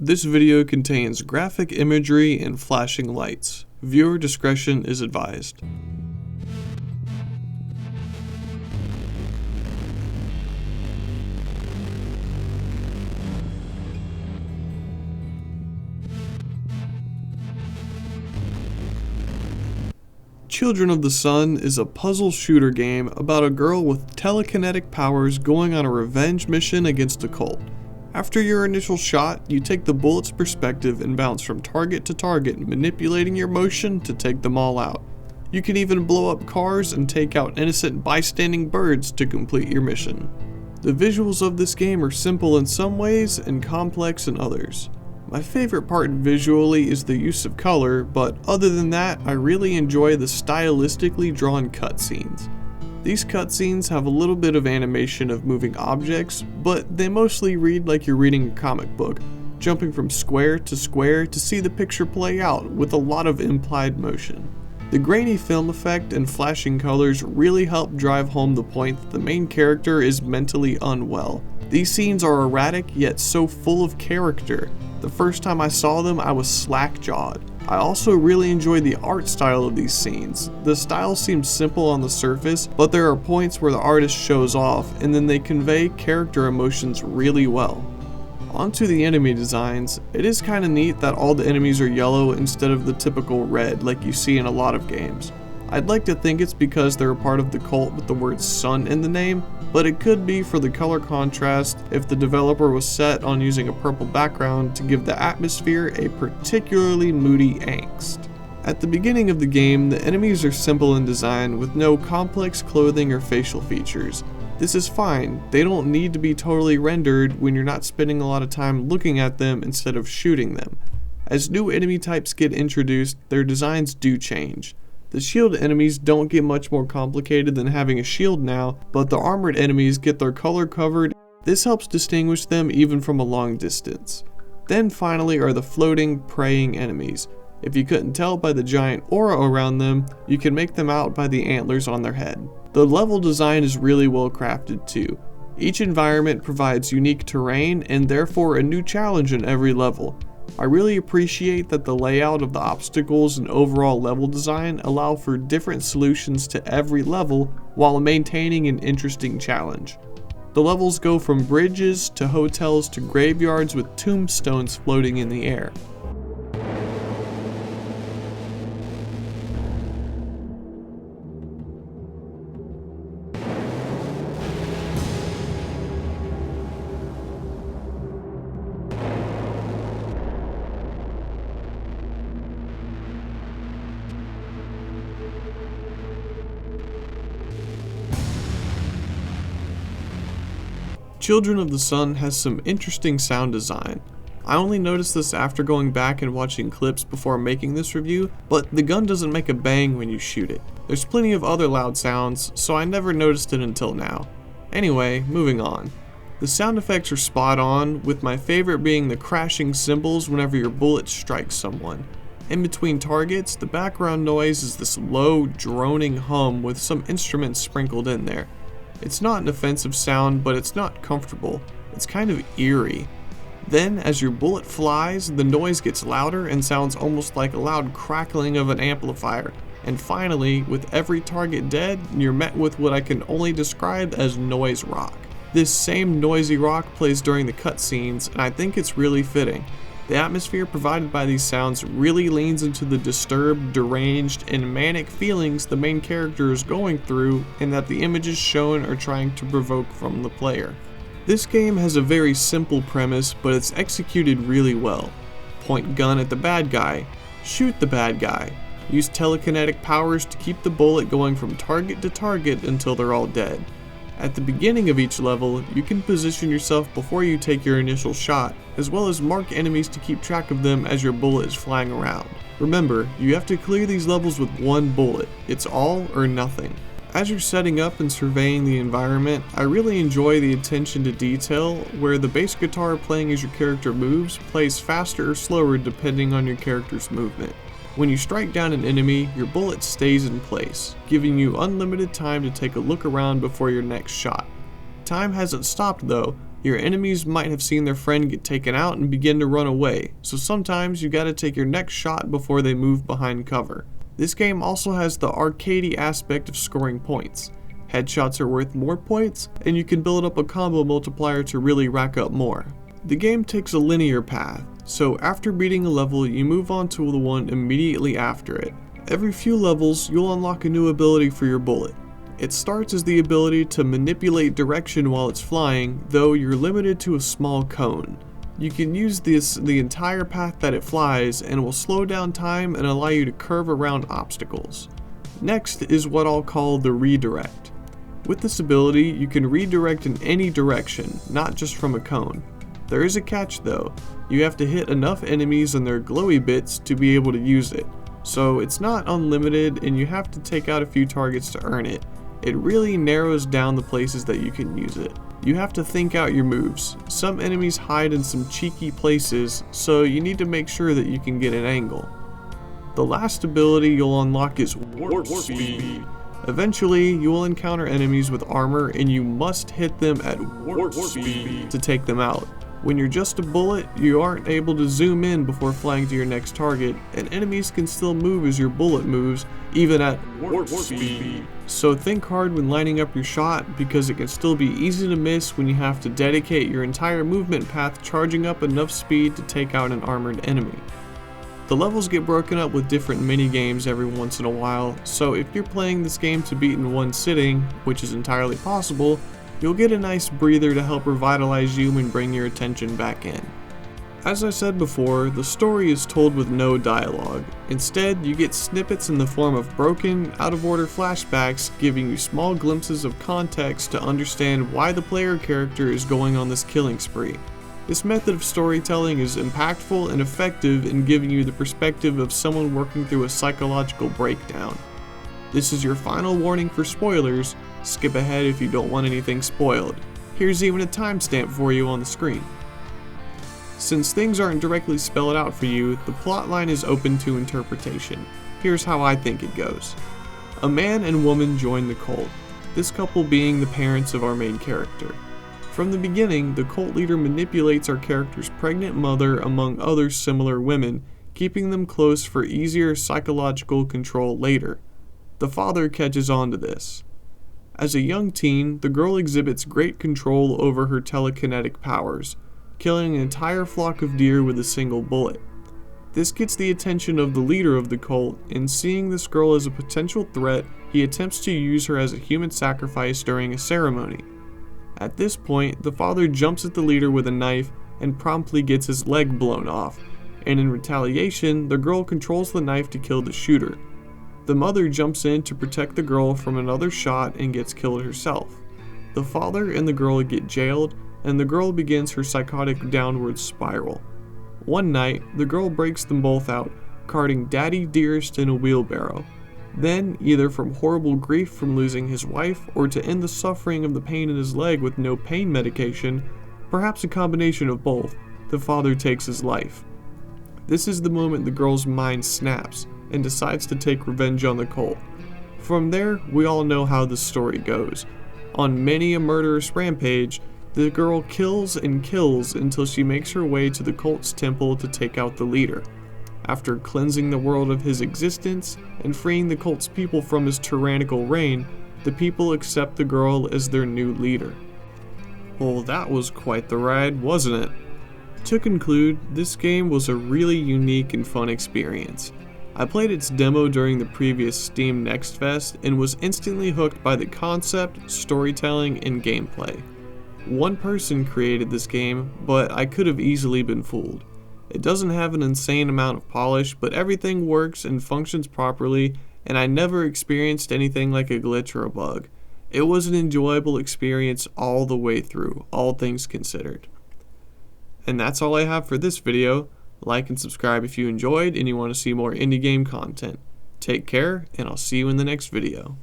This video contains graphic imagery and flashing lights. Viewer discretion is advised. Children of the Sun is a puzzle shooter game about a girl with telekinetic powers going on a revenge mission against a cult. After your initial shot, you take the bullet's perspective and bounce from target to target, manipulating your motion to take them all out. You can even blow up cars and take out innocent bystanding birds to complete your mission. The visuals of this game are simple in some ways and complex in others. My favorite part visually is the use of color, but other than that, I really enjoy the stylistically drawn cutscenes. These cutscenes have a little bit of animation of moving objects, but they mostly read like you're reading a comic book, jumping from square to square to see the picture play out with a lot of implied motion. The grainy film effect and flashing colors really help drive home the point that the main character is mentally unwell. These scenes are erratic yet so full of character. The first time I saw them, I was slack-jawed. I also really enjoy the art style of these scenes. The style seems simple on the surface, but there are points where the artist shows off and then they convey character emotions really well. Onto the enemy designs, it is kinda neat that all the enemies are yellow instead of the typical red like you see in a lot of games. I'd like to think it's because they're a part of the cult with the word sun in the name, but it could be for the color contrast if the developer was set on using a purple background to give the atmosphere a particularly moody angst. At the beginning of the game, the enemies are simple in design with no complex clothing or facial features. This is fine, they don't need to be totally rendered when you're not spending a lot of time looking at them instead of shooting them. As new enemy types get introduced, their designs do change. The shield enemies don't get much more complicated than having a shield now, but the armored enemies get their color covered. This helps distinguish them even from a long distance. Then finally are the floating, praying enemies. If you couldn't tell by the giant aura around them, you can make them out by the antlers on their head. The level design is really well crafted too. Each environment provides unique terrain and therefore a new challenge in every level. I really appreciate that the layout of the obstacles and overall level design allow for different solutions to every level while maintaining an interesting challenge. The levels go from bridges to hotels to graveyards with tombstones floating in the air. Children of the Sun has some interesting sound design. I only noticed this after going back and watching clips before making this review, but the gun doesn't make a bang when you shoot it. There's plenty of other loud sounds, so I never noticed it until now. Anyway, moving on. The sound effects are spot on, with my favorite being the crashing cymbals whenever your bullet strikes someone. In between targets, the background noise is this low, droning hum with some instruments sprinkled in there. It's not an offensive sound, but it's not comfortable. It's kind of eerie. Then, as your bullet flies, the noise gets louder and sounds almost like a loud crackling of an amplifier. And finally, with every target dead, you're met with what I can only describe as noise rock. This same noisy rock plays during the cutscenes, and I think it's really fitting. The atmosphere provided by these sounds really leans into the disturbed, deranged, and manic feelings the main character is going through and that the images shown are trying to provoke from the player. This game has a very simple premise, but it's executed really well. Point gun at the bad guy, shoot the bad guy, use telekinetic powers to keep the bullet going from target to target until they're all dead. At the beginning of each level, you can position yourself before you take your initial shot, as well as mark enemies to keep track of them as your bullet is flying around. Remember, you have to clear these levels with one bullet. It's all or nothing. As you're setting up and surveying the environment, I really enjoy the attention to detail, where the bass guitar playing as your character moves plays faster or slower depending on your character's movement. When you strike down an enemy, your bullet stays in place, giving you unlimited time to take a look around before your next shot. Time hasn't stopped though, Your enemies might have seen their friend get taken out and begin to run away, so sometimes you gotta take your next shot before they move behind cover. This game also has the arcadey aspect of scoring points. Headshots are worth more points, and you can build up a combo multiplier to really rack up more. The game takes a linear path, so after beating a level you move on to the one immediately after it. Every few levels you'll unlock a new ability for your bullet. It starts as the ability to manipulate direction while it's flying, though you're limited to a small cone. You can use this the entire path that it flies and it will slow down time and allow you to curve around obstacles. Next is what I'll call the redirect. With this ability you can redirect in any direction, not just from a cone. There is a catch though, you have to hit enough enemies and their glowy bits to be able to use it. So it's not unlimited and you have to take out a few targets to earn it. It really narrows down the places that you can use it. You have to think out your moves. Some enemies hide in some cheeky places, so you need to make sure that you can get an angle. The last ability you'll unlock is Warp Speed. Eventually, you will encounter enemies with armor and you must hit them at warp speed to take them out. When you're just a bullet, you aren't able to zoom in before flying to your next target, and enemies can still move as your bullet moves, even at warp speed. So think hard when lining up your shot, because it can still be easy to miss when you have to dedicate your entire movement path charging up enough speed to take out an armored enemy. The levels get broken up with different mini games every once in a while, so if you're playing this game to beat in one sitting, which is entirely possible, you'll get a nice breather to help revitalize you and bring your attention back in. As I said before, the story is told with no dialogue. Instead, you get snippets in the form of broken, out-of-order flashbacks giving you small glimpses of context to understand why the player character is going on this killing spree. This method of storytelling is impactful and effective in giving you the perspective of someone working through a psychological breakdown. This is your final warning for spoilers. Skip ahead if you don't want anything spoiled. Here's even a timestamp for you on the screen. Since things aren't directly spelled out for you, the plotline is open to interpretation. Here's how I think it goes. A man and woman join the cult, this couple being the parents of our main character. From the beginning, the cult leader manipulates our character's pregnant mother among other similar women, keeping them close for easier psychological control later. The father catches on to this. As a young teen, the girl exhibits great control over her telekinetic powers, killing an entire flock of deer with a single bullet. This gets the attention of the leader of the cult, and seeing this girl as a potential threat, he attempts to use her as a human sacrifice during a ceremony. At this point, the father jumps at the leader with a knife and promptly gets his leg blown off, and in retaliation, the girl controls the knife to kill the shooter. The mother jumps in to protect the girl from another shot and gets killed herself. The father and the girl get jailed, and the girl begins her psychotic downward spiral. One night, the girl breaks them both out, carting Daddy Dearest in a wheelbarrow. Then, either from horrible grief from losing his wife, or to end the suffering of the pain in his leg with no pain medication, perhaps a combination of both, the father takes his life. This is the moment the girl's mind snaps, and decides to take revenge on the cult. From there, we all know how the story goes. On many a murderous rampage, the girl kills and kills until she makes her way to the cult's temple to take out the leader. After cleansing the world of his existence and freeing the cult's people from his tyrannical reign, the people accept the girl as their new leader. Well, that was quite the ride, wasn't it? To conclude, this game was a really unique and fun experience. I played its demo during the previous Steam Next Fest and was instantly hooked by the concept, storytelling, and gameplay. One person created this game, but I could have easily been fooled. It doesn't have an insane amount of polish, but everything works and functions properly, and I never experienced anything like a glitch or a bug. It was an enjoyable experience all the way through, all things considered. And that's all I have for this video. Like and subscribe if you enjoyed and you want to see more indie game content. Take care, and I'll see you in the next video.